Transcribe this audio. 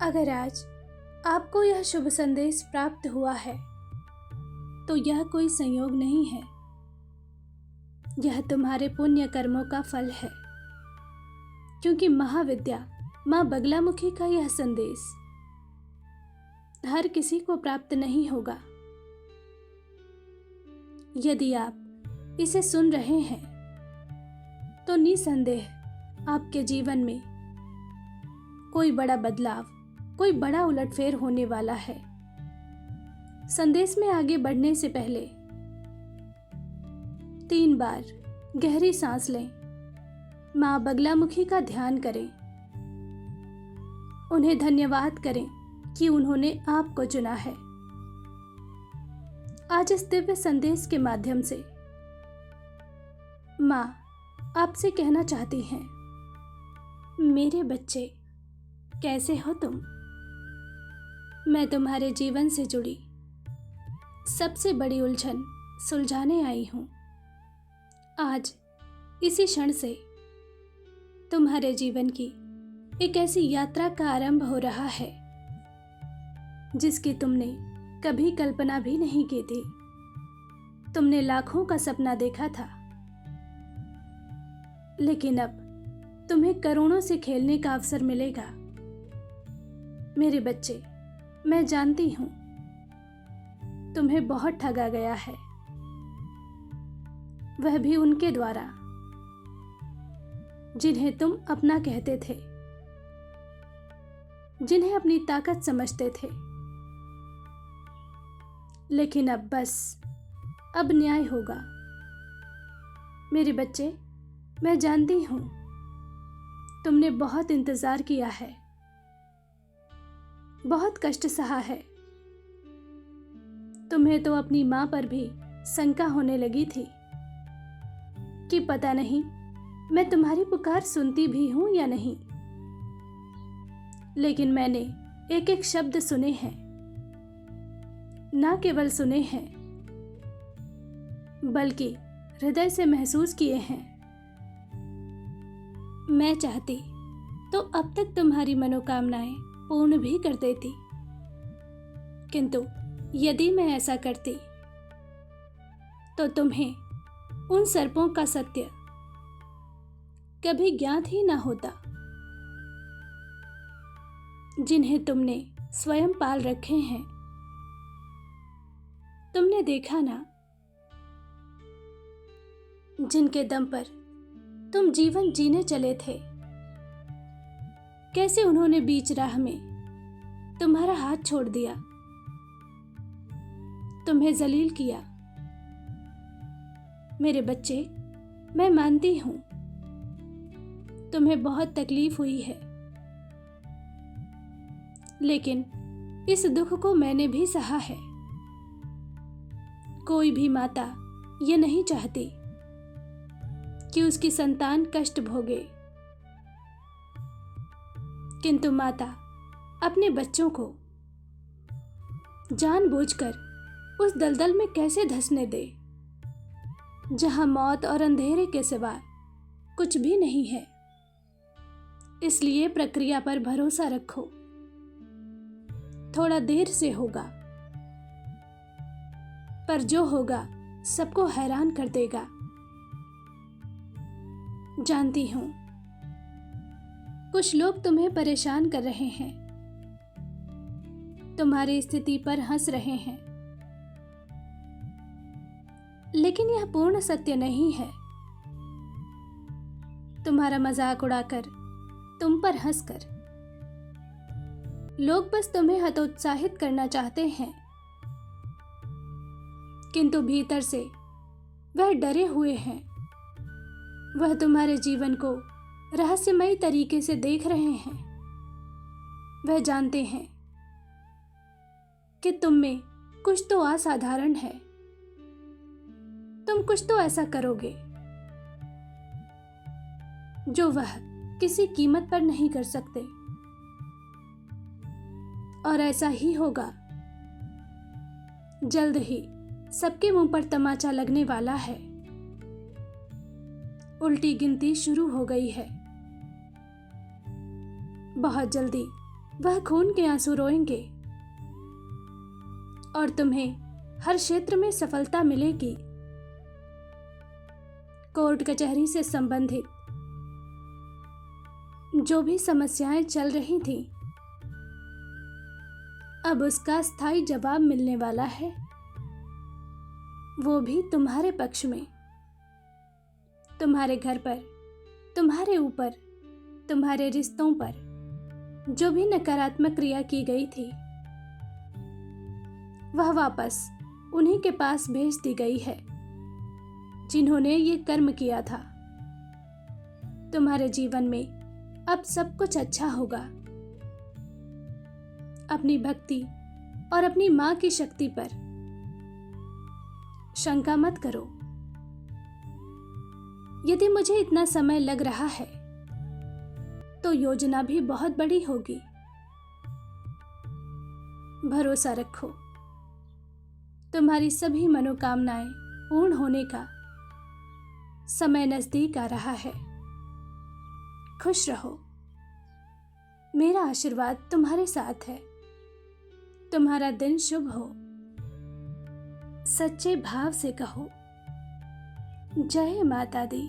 अगर आज आपको यह शुभ संदेश प्राप्त हुआ है तो यह कोई संयोग नहीं है, यह तुम्हारे पुण्य कर्मों का फल है। क्योंकि महाविद्या माँ बगलामुखी का यह संदेश हर किसी को प्राप्त नहीं होगा। यदि आप इसे सुन रहे हैं तो निसंदेह आपके जीवन में कोई बड़ा बदलाव, कोई बड़ा उलटफेर होने वाला है। संदेश में आगे बढ़ने से पहले 3 बार गहरी सांस लें, माँ बगलामुखी का ध्यान करें, उन्हें धन्यवाद करें कि उन्होंने आपको चुना है। आज इस दिव्य संदेश के माध्यम से माँ आपसे कहना चाहती हैं, मेरे बच्चे कैसे हो तुम? मैं तुम्हारे जीवन से जुड़ी सबसे बड़ी उलझन सुलझाने आई हूं। आज इसी क्षण से तुम्हारे जीवन की एक ऐसी यात्रा का आरंभ हो रहा है जिसकी तुमने कभी कल्पना भी नहीं की थी। तुमने लाखों का सपना देखा था, लेकिन अब तुम्हें करोड़ों से खेलने का अवसर मिलेगा। मेरे बच्चे, मैं जानती हूं तुम्हें बहुत ठगा गया है, वह भी उनके द्वारा जिन्हें तुम अपना कहते थे, जिन्हें अपनी ताकत समझते थे। लेकिन अब बस, अब न्याय होगा। मेरे बच्चे, मैं जानती हूं तुमने बहुत इंतजार किया है, बहुत कष्ट सहा है। तुम्हें तो अपनी मां पर भी शंका होने लगी थी कि पता नहीं मैं तुम्हारी पुकार सुनती भी हूं या नहीं। लेकिन मैंने एक एक शब्द सुने हैं, ना केवल सुने हैं बल्कि हृदय से महसूस किए हैं। मैं चाहती तो अब तक तुम्हारी मनोकामनाएं पूर्ण भी कर देती, किंतु यदि मैं ऐसा करती तो तुम्हें उन सर्पों का सत्य कभी ज्ञात ही ना होता जिन्हें तुमने स्वयं पाल रखे हैं। तुमने देखा ना, जिनके दम पर तुम जीवन जीने चले थे, कैसे उन्होंने बीच राह में तुम्हारा हाथ छोड़ दिया, तुम्हें जलील किया। मेरे बच्चे, मैं मानती हूं तुम्हें बहुत तकलीफ हुई है, लेकिन इस दुख को मैंने भी सहा है। कोई भी माता ये नहीं चाहती कि उसकी संतान कष्ट भोगे, किंतु माता अपने बच्चों को जानबूझकर उस दलदल में कैसे धंसने दे जहां मौत और अंधेरे के सिवा कुछ भी नहीं है। इसलिए प्रक्रिया पर भरोसा रखो, थोड़ा देर से होगा, पर जो होगा सबको हैरान कर देगा। जानती हूं कुछ लोग तुम्हें परेशान कर रहे हैं, तुम्हारी स्थिति पर हंस रहे हैं, लेकिन यह पूर्ण सत्य नहीं है। तुम्हारा मजाक उड़ाकर, तुम पर हंसकर लोग बस तुम्हें हतोत्साहित करना चाहते हैं, किंतु भीतर से वह डरे हुए हैं। वह तुम्हारे जीवन को रहस्यमयी तरीके से देख रहे हैं। वह जानते हैं कि तुम में कुछ तो असाधारण है, तुम कुछ तो ऐसा करोगे जो वह किसी कीमत पर नहीं कर सकते, और ऐसा ही होगा। जल्द ही सबके मुंह पर तमाचा लगने वाला है। उल्टी गिनती शुरू हो गई है। बहुत जल्दी वह खून के आंसू रोएंगे और तुम्हें हर क्षेत्र में सफलता मिलेगी। कोर्ट कचहरी से संबंधित जो भी समस्याएं चल रही थीं, अब उसका स्थायी जवाब मिलने वाला है, वो भी तुम्हारे पक्ष में। तुम्हारे घर पर, तुम्हारे ऊपर, तुम्हारे रिश्तों पर जो भी नकारात्मक क्रिया की गई थी, वह वापस उन्हीं के पास भेज दी गई है जिन्होंने ये कर्म किया था। तुम्हारे जीवन में अब सब कुछ अच्छा होगा। अपनी भक्ति और अपनी मां की शक्ति पर शंका मत करो। यदि मुझे इतना समय लग रहा है तो योजना भी बहुत बड़ी होगी। भरोसा रखो, तुम्हारी सभी मनोकामनाएं पूर्ण होने का समय नजदीक आ रहा है। खुश रहो, मेरा आशीर्वाद तुम्हारे साथ है। तुम्हारा दिन शुभ हो। सच्चे भाव से कहो, जय माता दी।